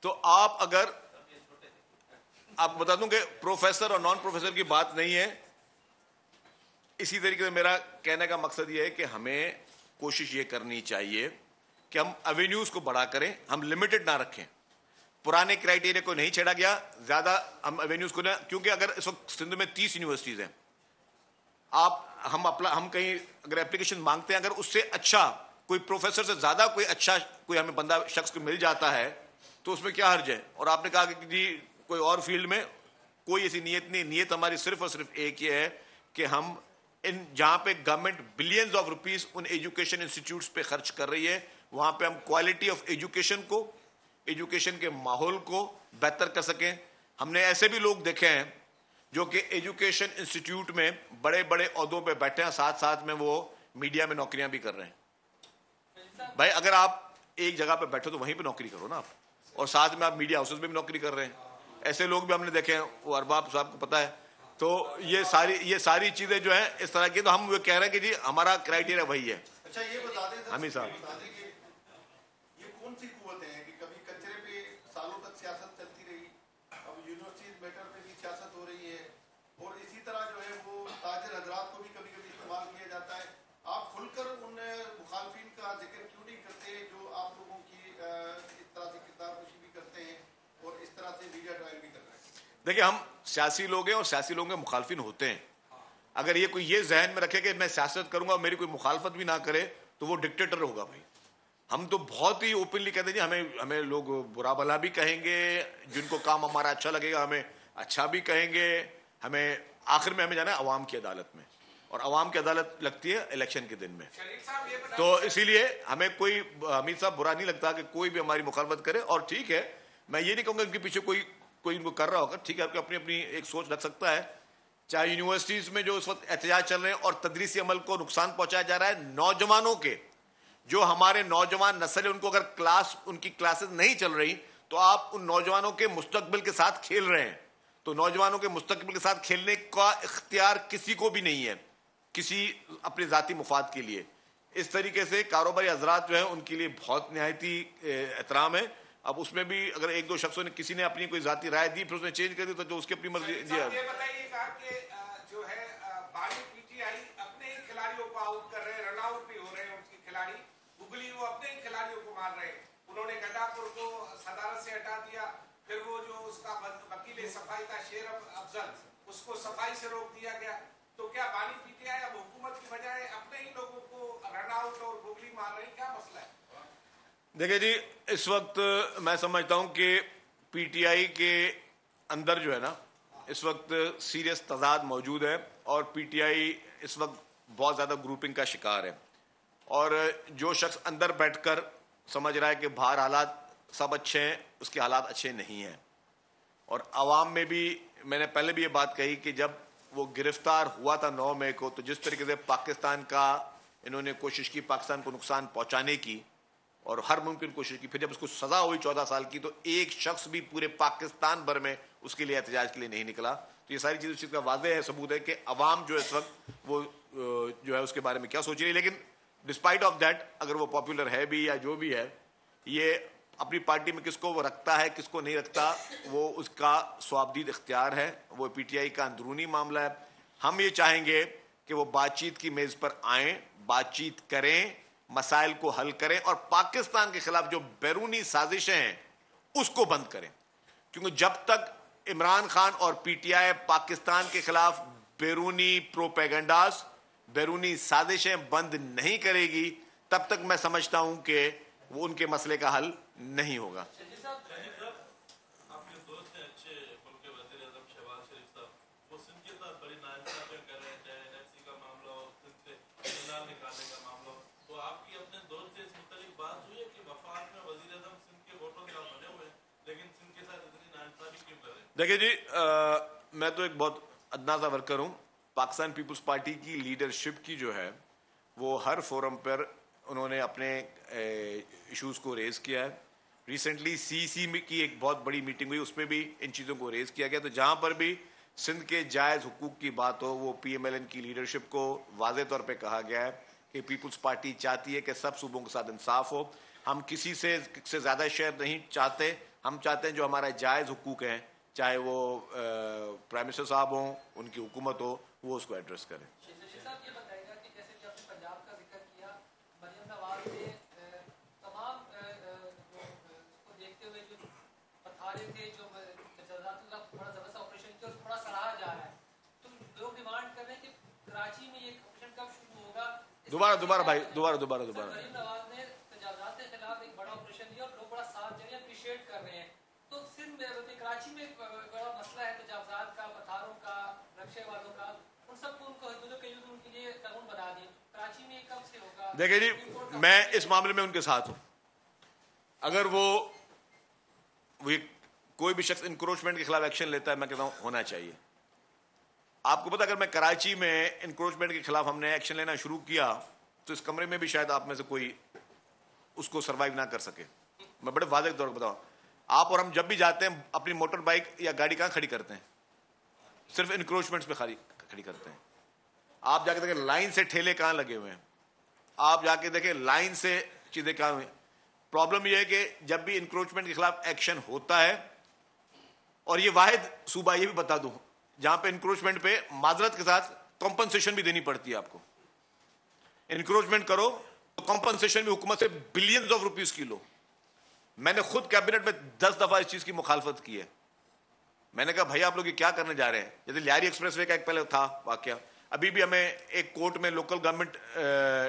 Speaker 2: तो आप अगर आपको बता दूं कि प्रोफेसर और नॉन प्रोफेसर की बात नहीं है। इसी तरीके से मेरा कहने का मकसद ये है कि हमें कोशिश ये करनी चाहिए कि हम एवेन्यूज को बड़ा करें, हम लिमिटेड ना रखें। पुराने क्राइटेरिया को नहीं छेड़ा गया, ज्यादा हम एवेन्यूज को ना, क्योंकि अगर इस वक्त सिंध में 30 यूनिवर्सिटीज हैं, हम कहीं अगर एप्लीकेशन मांगते हैं, अगर उससे अच्छा कोई प्रोफेसर से ज्यादा कोई अच्छा कोई हमें बंदा शख्स को मिल जाता है तो उसमें क्या हर्ज है। और आपने कहा कि जी कोई और फील्ड में कोई ऐसी नीयत नहीं। नीयत हमारी सिर्फ और सिर्फ एक ये है कि हम जहां पे गवर्नमेंट बिलियंस ऑफ रुपीस उन एजुकेशन इंस्टीट्यूट्स पे खर्च कर रही है, वहां पे हम क्वालिटी ऑफ एजुकेशन को, एजुकेशन के माहौल को बेहतर कर सकें। हमने ऐसे भी लोग देखे हैं जो कि एजुकेशन इंस्टीट्यूट में बड़े बड़े ओहदों पे बैठे हैं, साथ साथ में वो मीडिया में नौकरियां भी कर रहे हैं। भाई अगर आप एक जगह पे बैठो तो वहीं पे नौकरी करो ना आप, और साथ में आप मीडिया हाउसेस में भी नौकरी कर रहे हैं। ऐसे लोग भी हमने देखे हैं, वो अरबाब साहब को पता है। तो ये सारी चीजें जो है इस तरह की, तो हम वो कह रहे हैं कि जी हमारा क्राइटेरिया वही है।
Speaker 3: अच्छा, ये बता दें
Speaker 2: हमीद साहब,
Speaker 3: ये कौन सी कुव्वतें हैं कि कभी कचरे पे सालों तक सियासत चलती रही, अब यूनिवर्सिटी मैटर पे भी सियासत हो रही है, और इसी तरह जो है वो ताजिर हजरात को भी कभी कभी इस्तेमाल किया जाता है। आप खुलकर उन मुखालफिन का जिक्र क्यों नहीं करते जो आप लोगों की इस तरह से किरदारकशी भी करते हैं और इस तरह से मीडिया ट्रायल भी कर रहे हैं?
Speaker 2: देखिए हम सियासी लोग हैं और सियासी लोगों के मुखालफिन होते हैं। अगर ये कोई ये जहन में रखे कि मैं सियासत करूंगा और मेरी कोई मुखालफत भी ना करे तो वो डिक्टेटर होगा। भाई हम तो बहुत ही ओपनली कहते हैं जी, हमें लोग बुरा भला भी कहेंगे, जिनको काम हमारा अच्छा लगेगा हमें अच्छा भी कहेंगे। हमें आखिर में हमें जाना है अवाम की अदालत में, और अवाम की अदालत लगती है इलेक्शन के दिन में। तो इसीलिए हमें कोई हमीद साहब बुरा नहीं लगता कि कोई भी हमारी मुखालफत करे। और ठीक है, मैं ये नहीं कहूँगा इनके पीछे कोई इनको कर रहा होगा, ठीक है, अपनी अपनी एक सोच रख सकता है। चाहे यूनिवर्सिटीज में जो इस वक्त एहतजाज चल रहे हैं और तदरीसी अमल को नुकसान पहुंचाया जा रहा है, नौजवानों के जो हमारे नौजवान नस्ल है उनको अगर उनकी क्लासेस नहीं चल रही तो आप उन नौजवानों के मुस्तकबिल के साथ खेल रहे हैं। तो नौजवानों के मुस्तकबिल के साथ खेलने का इख्तियार किसी को भी नहीं है, किसी अपने जाती मुफाद के लिए। इस तरीके से कारोबारी हजरात जो है उनके लिए बहुत निहायती एहतराम है। अब उसमें भी अगर एक दो शख्सों ने किसी ने अपनी कोई जाती राय दी फिर उसने चेंज कर दी तो जो उसकी अपनी मर्जी।
Speaker 5: ये बताइएगा कि जो है बागी पीटीआई अपने ही खिलाड़ियों को आउट कर रहे हैं, रन आउट भी हो रहे हैं उनके खिलाड़ी। गुगली वो अपने ही खिलाड़ियों को मार रहे हैं। उन्होंने गड्डापुर को सदारत से हटा दिया, फिर वो जो उसका वकील सफाई था शेर अफजल, उसको सफाई से रोक दिया गया। तो क्या बागी पीटीआई अब हुकूमत की बजाय अपने ही लोगों को रन आउट और गुगली मार रही, क्या मसला है?
Speaker 2: देखिए जी, इस वक्त मैं समझता हूं कि पीटीआई के अंदर जो है ना इस वक्त सीरियस तजाद मौजूद है और पीटीआई इस वक्त बहुत ज़्यादा ग्रुपिंग का शिकार है। और जो शख्स अंदर बैठकर समझ रहा है कि बाहर हालात सब अच्छे हैं, उसके हालात अच्छे नहीं हैं। और आवाम में भी मैंने पहले भी ये बात कही कि जब वो गिरफ्तार हुआ था 9 मई को, तो जिस तरीके से पाकिस्तान का इन्होंने कोशिश की पाकिस्तान को नुकसान पहुंचाने की और हर मुमकिन कोशिश की, फिर जब उसको सजा हुई 14 साल की, तो एक शख्स भी पूरे पाकिस्तान भर में उसके लिए एहतजाज के लिए नहीं निकला। तो ये सारी चीज़ उस चीज़ का वाज़ेह है, सबूत है कि अवाम जो है इस वक्त वो जो है उसके बारे में क्या सोच रही है। लेकिन डिस्पाइट ऑफ दैट, अगर वो पॉपुलर है भी या जो भी है, ये अपनी पार्टी में किसको वो रखता है किसको नहीं रखता वो उसका स्वाबदीद इख्तियार है, वो पीटीआई का अंदरूनी मामला है। हम ये चाहेंगे कि वो बातचीत की मेज़ पर आएँ, बातचीत करें, मसाइल को हल करें और पाकिस्तान के खिलाफ जो बैरूनी साजिशें हैं उसको बंद करें। क्योंकि जब तक इमरान खान और पीटीआई पाकिस्तान के खिलाफ बैरूनी प्रोपेगेंडास, बैरूनी साजिशें बंद नहीं करेगी, तब तक मैं समझता हूं कि वो उनके मसले का हल नहीं होगा। देखिए जी, मैं तो एक बहुत अदना सा वर्कर हूँ। पाकिस्तान पीपल्स पार्टी की लीडरशिप की जो है वो हर फोरम पर उन्होंने अपने इश्यूज़ को रेज़ किया है। रिसेंटली सीसी में की एक बहुत बड़ी मीटिंग हुई, उसमें भी इन चीज़ों को रेज़ किया गया। तो जहाँ पर भी सिंध के जायज़ हुकूक की बात हो, वो PMLN की लीडरशिप को वाज़े तौर पर कहा गया है कि पीपल्स पार्टी चाहती है कि सब सूबों के साथ इंसाफ हो। हम किसी से ज़्यादा शेयर नहीं चाहते, हम चाहते हैं जो हमारा जायज़ हुकूक हैं, चाहे वो प्राइम मिनिस्टर साहब हों, उनकी हुकूमत हो, वो उसको एड्रेस करें। दोबारा भाई, दोबारा
Speaker 6: कराची में बड़ा मसला है तजावुज़ात का, पत्थरों का, नक्शे वालों का, उन सबको उनको हदूद के लिए कानून बना दिए। कराची में कब से होगा?
Speaker 2: देखिए जी, मैं इस मामले में उनके साथ हूं। अगर वो कोई भी शख्स इंक्रोचमेंट के खिलाफ एक्शन लेता है, मैं कहता हूं होना चाहिए। आपको पता, अगर मैं कराची में इंक्रोचमेंट के खिलाफ हमने एक्शन लेना शुरू किया तो इस कमरे में भी शायद आप में से कोई उसको सर्वाइव ना कर सके। मैं बड़े वाज़ेह तौर पर बताऊं, आप और हम जब भी जाते हैं अपनी मोटर बाइक या गाड़ी कहाँ खड़ी करते हैं? सिर्फ इंक्रोचमेंट्स पे खड़ी करते हैं। आप जाके देखें लाइन से ठेले कहाँ लगे हुए हैं, आप जाके देखें लाइन से चीज़ें कहाँ हुई। प्रॉब्लम यह है कि जब भी इंक्रोचमेंट के खिलाफ एक्शन होता है, और ये वाहिद सूबा, ये भी बता दूं, जहां पे इंक्रोचमेंट पे माजरत के साथ कॉम्पनसेशन भी देनी पड़ती है। आपको इंक्रोचमेंट करो तो कॉम्पनसेशन भी हुकूमत से बिलियंस ऑफ रुपीस की लो। मैंने खुद कैबिनेट में 10 दफा इस चीज की मुखालफत की है। मैंने कहा भाई आप लोग ये क्या करने जा रहे हैं? जैसे लियारी एक्सप्रेसवे का एक पहले था वाकया, अभी भी हमें एक कोर्ट में लोकल गवर्नमेंट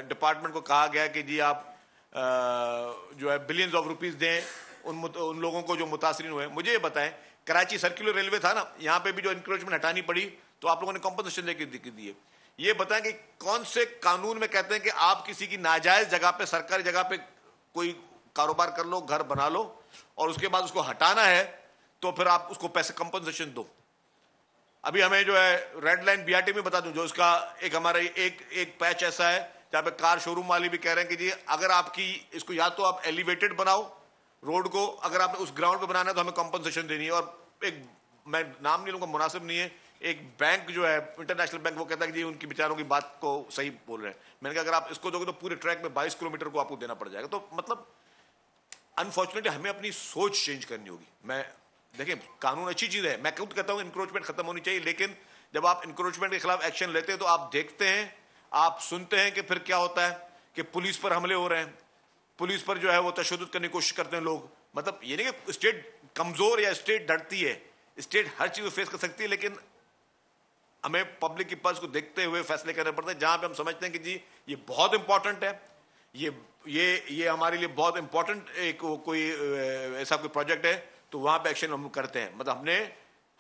Speaker 2: डिपार्टमेंट को कहा गया कि जी आप जो है बिलियंस ऑफ रुपीस दें उन लोगों को जो मुतासरीन हुए। मुझे ये बताएं, कराची सर्कुलर रेलवे था ना, यहाँ पे भी जो इंक्रोचमेंट हटानी पड़ी तो आप लोगों ने कॉम्पनसेशन लेके दिए। ये बताएं कि कौन से कानून में कहते हैं कि आप किसी की नाजायज जगह पे, सरकारी जगह पे कोई कारोबार कर लो, घर बना लो और उसके बाद उसको हटाना है तो फिर आप उसको पैसे कंपनसेशन दो। अभी हमें जो है रेड लाइन BRT में बता दूं, जो उसका एक हमारा एक पैच ऐसा है जहाँ पे कार शोरूम वाले भी कह रहे हैं कि जी अगर आपकी इसको या तो आप एलिवेटेड बनाओ रोड को, अगर आपने उस ग्राउंड पे बनाना है तो हमें कंपनसेशन देनी है। और एक मैं नाम नहीं लूंगा, मुनासिब नहीं है, एक बैंक जो है इंटरनेशनल बैंक, वो कहता है कि जी उनकी बेचारों की बात को सही बोल रहे हैं। मैंने कहा अगर आप इसको दोगे तो पूरे ट्रैक में 22 किलोमीटर को आपको देना पड़ जाएगा। तो मतलब अनफॉर्चुनेटली हमें अपनी सोच चेंज करनी होगी। मैं देखिए, कानून अच्छी चीज है, मैं खुद कहता हूं इंक्रोचमेंट खत्म होनी चाहिए, लेकिन जब आप इंक्रोचमेंट के खिलाफ एक्शन लेते हैं तो आप देखते हैं, आप सुनते हैं कि फिर क्या होता है कि पुलिस पर हमले हो रहे हैं, पुलिस पर जो है वो तशद्दुद करने की कोशिश करते हैं लोग। मतलब ये नहीं कि स्टेट कमजोर या स्टेट डरती है, स्टेट हर चीज को फेस कर सकती है, लेकिन हमें पब्लिक की पल्स को देखते हुए फैसले करने पड़ते हैं। जहां पे हम समझते हैं कि जी ये बहुत इंपॉर्टेंट है, ये हमारे लिए बहुत इंपॉर्टेंट एक कोई ऐसा कोई प्रोजेक्ट है, तो वहां पे एक्शन हम करते हैं। मतलब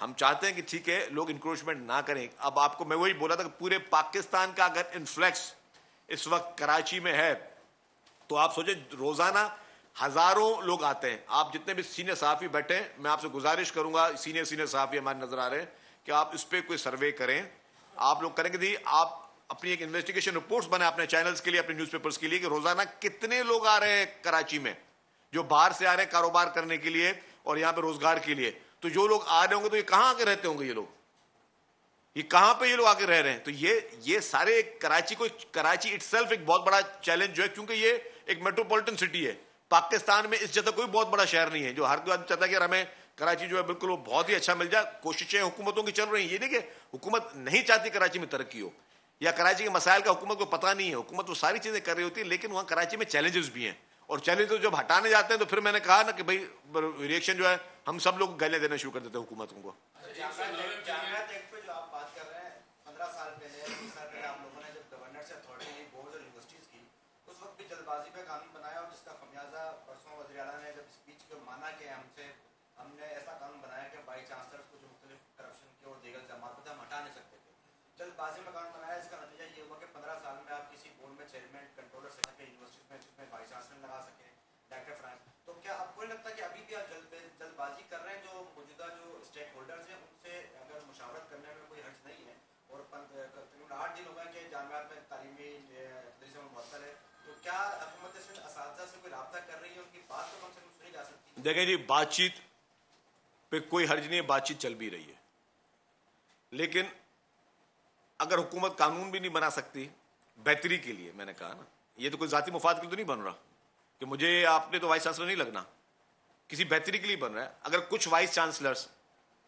Speaker 2: हम चाहते हैं कि ठीक है लोग इंक्रोचमेंट ना करें। अब आपको मैं वही बोला था कि पूरे पाकिस्तान का अगर इन्फ्लक्स इस वक्त कराची में है तो आप सोचे रोजाना हजारों लोग आते हैं। आप जितने भी सीनियर सहाफी बैठे हैं, मैं आपसे गुजारिश करूंगा, सीनियर सहाफी हमारे नजर आ रहे हैं, कि आप इस पे कोई सर्वे करें। आप लोग करेंगे थी, आप अपनी एक इन्वेस्टिगेशन रिपोर्ट्स बनाए अपने चैनल्स के लिए, अपने न्यूज़पेपर्स के लिए, कि रोजाना कितने लोग आ रहे हैं कराची में जो बाहर से आ रहे हैं कारोबार करने के लिए और यहाँ पे रोजगार के लिए। तो जो लोग आ रहे होंगे तो ये कहाँ आके रहते होंगे, ये कहां पे ये लोग आके रह रहे हैं। तो ये सारे कराची इटसेल्फ एक बहुत बड़ा चैलेंज जो है, क्योंकि ये एक मेट्रोपॉलिटन सिटी है। पाकिस्तान में इस जैसा कोई बहुत बड़ा शहर नहीं है जो हर कोई आदमी चाहता है कि यार हमें कराची जो है बिल्कुल वो बहुत ही अच्छा मिल जाए। कोशिशें हुकूमतों की चल रही हैं, ये नहीं कि हुकूमत नहीं चाहती कराची में तरक्की हो या कराची के मसाइल का हुकूमत को पता नहीं है। हुकूमत वो सारी चीजें कर रही होती है, लेकिन वहां कराची में चैलेंजेस भी हैं, और चैलेंजेस जब हटाने जाते हैं तो फिर मैंने कहा ना कि भाई रिएक्शन जो है हम सब लोग गालियां देना शुरू कर देते हैं हुकूमतों को।
Speaker 7: जल्दबाजी में कानून बनाया और जिसका खमियाजा परसों वज़ीर आला ने जब स्पीच को माना कि हमने ऐसा कानून बनाया कि वाइस चांसलर्स को जो मुख्तलिफ करप्शन के और दीगर जमात हम हटा नहीं सकते थे। जल्दबाजी में कानून बनाया, इसका नतीजा ये हुआ कि 15 साल में आप किसी बोर्ड में चेयरमैन कंट्रोलर से यूनिवर्सिटी में जिसमें वाइस चांसलर लगा सके डायरेक्टर फाइनेंस। तो क्या आपको नहीं लगता कि अभी भी आप जल्दबाजी कर रहे हैं? जो मौजूदा जो स्टेक होल्डर्स हैं उनसे अगर मुशावरत करने में कोई हर्ज नहीं है, और तकरीबन 8 दिन हो गए कि जामियात में तालीमी मुअत्तल है, तो क्या हुकूमत असातिज़ा से कोई राब्ता कर रही है? उनकी बात तो कम से कम सुनी जा सकती है।
Speaker 2: देखें जी, बातचीत पे कोई हर्ज नहीं है, बातचीत चल भी रही है, लेकिन अगर हुकूमत कानून भी नहीं बना सकती बेहतरी के लिए, मैंने कहा ना, ये तो कोई जाती मुफाद के लिए तो नहीं बन रहा कि मुझे आपने तो वाइस चांसलर नहीं लगना, किसी बेहतरी के लिए बन रहा है। अगर कुछ वाइस चांसलर्स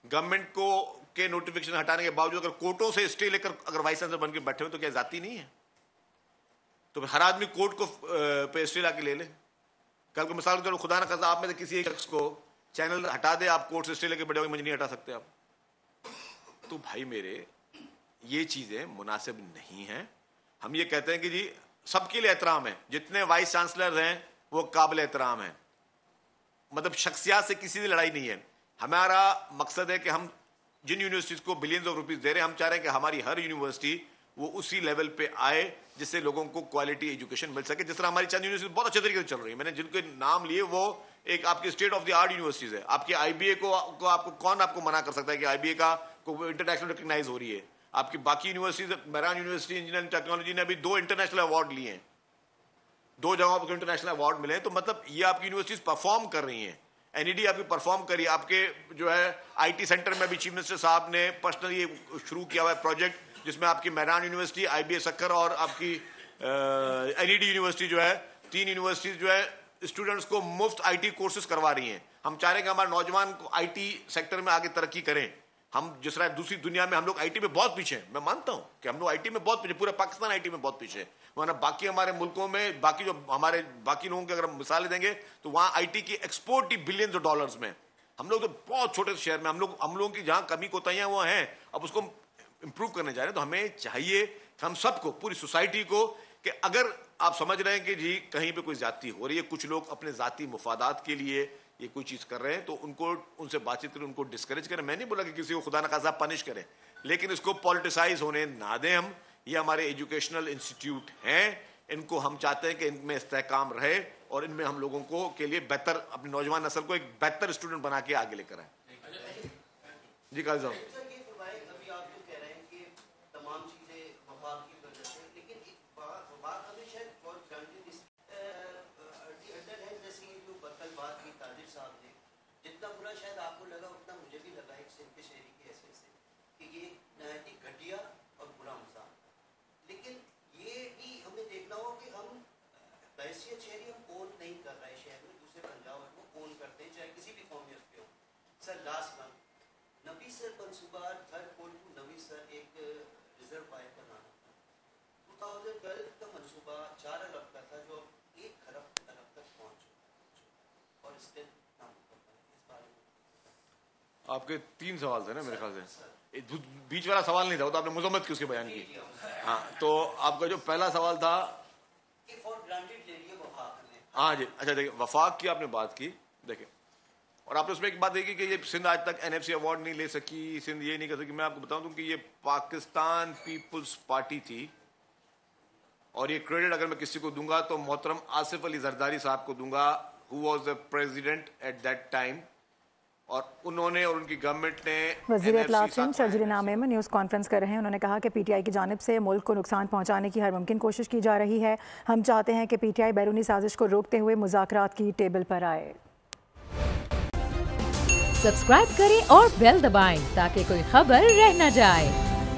Speaker 2: गवर्नमेंट को के नोटिफिकेशन हटाने के बावजूद अगर कोर्टों से स्टे लेकर अगर वाइस चांसलर बन के बैठे हुए, तो क्या जाती नहीं है? तो हर आदमी कोर्ट को पे स्टे लाके ले ले। कल को मिसाल के तौर पर खुदा ना खास्ता आप में से किसी एक शख्स को चैनल हटा दे, आप कोर्ट से स्टे लेके बैठे हो, मुझे नहीं हटा सकते आप। तो भाई मेरे, ये चीजें मुनासिब नहीं हैं। हम ये कहते हैं कि जी सबके लिए एहतराम है, जितने वाइस चांसलर हैं वो काबिल एहतराम है, मतलब शख्सियत से किसी की लड़ाई नहीं है। हमारा मकसद है कि हम जिन यूनिवर्सिटीज को बिलियंस ऑफ रुपीज दे रहे हैं, हम चाह रहे हैं कि हमारी हर यूनिवर्सिटी वो उसी लेवल पे आए जिससे लोगों को क्वालिटी एजुकेशन मिल सके। जिस तरह हमारी चंद यूनिवर्सिटी बहुत अच्छे तरीके से चल रही है, मैंने जिनके नाम लिए वो एक आपकी state of the art universities है। आपकी आईबीए को आपको कौन आपको मना कर सकता है कि आईबीए का इंटरनेशनल रिकग्नाइज हो रही है। आपकी बाकी universities, Mehran university engineering technology ने अभी 2 इंटरनेशनल अवार्ड लिए हैं, 2 जगहों पर इंटरनेशनल अवार्ड मिले हैं। तो मतलब ये आपकी यूनिवर्सिटीज परफॉर्म कर रही हैं, एनईडी आपकी परफॉर्म करी। आपके जो है आईटी सेंटर में भी चीफ मिनिस्टर साहब ने पर्सनली शुरू किया हुआ है प्रोजेक्ट, जिसमें आपकी मेहरान यूनिवर्सिटी, आईबीए सक्कर और आपकी एनईडी यूनिवर्सिटी जो है, 3 यूनिवर्सिटीज जो है स्टूडेंट्स को मुफ्त आईटी कोर्सेज करवा रही हैं। हम चाह रहे हैं कि हमारे नौजवान को आईटी सेक्टर में आगे तरक्की करें। हम जिस तरह दूसरी दुनिया में हम लोग आईटी में बहुत पीछे हैं, मैं मानता हूं कि हम लोग आईटी में बहुत पीछे, पूरा पाकिस्तान आईटी में बहुत पीछे है। वरना बाकी हमारे मुल्कों में बाकी जो हमारे बाकी लोगों की अगर मिसालें देंगे तो वहां आईटी की export he billions of dollars में। हम लोग तो बहुत छोटे शहर में हम लोगों की जहां कमी कोताहियां वो हैं, अब उसको इंप्रूव करने जा रहे हैं। तो हमें चाहिए हम सबको, पूरी सोसाइटी को, कि अगर आप समझ रहे हैं कि जी कहीं पे कोई ज्यादती हो रही है, कुछ लोग अपने जाती मुफादात के लिए ये कोई चीज कर रहे हैं, तो उनको उनसे बातचीत करें, उनको डिस्करेज करें। मैं नहीं बोला कि किसी को खुदा न खासा पनिश करें, लेकिन इसको पॉलिटिसाइज होने ना दें हम। ये हमारे एजुकेशनल इंस्टीट्यूट हैं, इनको हम चाहते हैं कि इनमें इस्तेहकाम रहे और इनमें हम लोगों को के लिए बेहतर, अपनी नौजवान नस्ल को एक बेहतर स्टूडेंट बना के आगे लेकर आए। जी काजी साहब,
Speaker 7: शायद आपको लगा उतना मुझे भी लगा एक सिंह के शहरी की हैसियत से कि ये नहायत ही घटिया और बुरा मजाक, लेकिन ये भी हमें देखना होगा कि हम हैसियत शहरी हम ओन नहीं कर रहे शहर में, दूसरे पंजाब में ओन करते हैं, चाहे किसी भी कौमियत के हो। सर लास्ट मंथ नबी सर मनसूबा हर कोल टू नबी सर एक रिजर्व पाइप बनाना था। 2012 का मनसूबा 4 अरब का था, जो 1 खरब अरब तक पहुँच चुका, और इसके
Speaker 2: आपके 3 सवाल थे ना मेरे ख्याल से, बीच वाला सवाल नहीं था, वो तो आपने मुजम्मत की उसकी बयान की। हाँ, तो आपका जो पहला सवाल था, हाँ जी, अच्छा देखिए, वफाक की आपने बात की। देखिए और आपने उसमें एक बात देखी कि ये सिंध आज तक एनएफसी अवार्ड नहीं ले सकी, सिंध ये नहीं कर सकी। मैं आपको बताऊं दूं कि ये पाकिस्तान पीपुल्स पार्टी थी, और ये क्रेडिट अगर मैं किसी को दूंगा तो मोहतरम आसिफ अली जरदारी साहब को दूंगा, who was the president at that time, और उन्होंने और उनकी गवर्नमेंट ने
Speaker 1: वज़ीर इत्तलात सिंध शर्जील नामे में न्यूज़ कॉन्फ्रेंस कर रहे हैं। उन्होंने कहा कि पीटीआई की जानिब से मुल्क को नुकसान पहुंचाने की हर मुमकिन कोशिश की जा रही है। हम चाहते हैं कि पीटीआई बैरूनी साजिश को रोकते हुए मुज़ाकरात की टेबल पर आए।
Speaker 8: सब्सक्राइब करें और बेल दबाएं ताकि कोई खबर रह न जाए।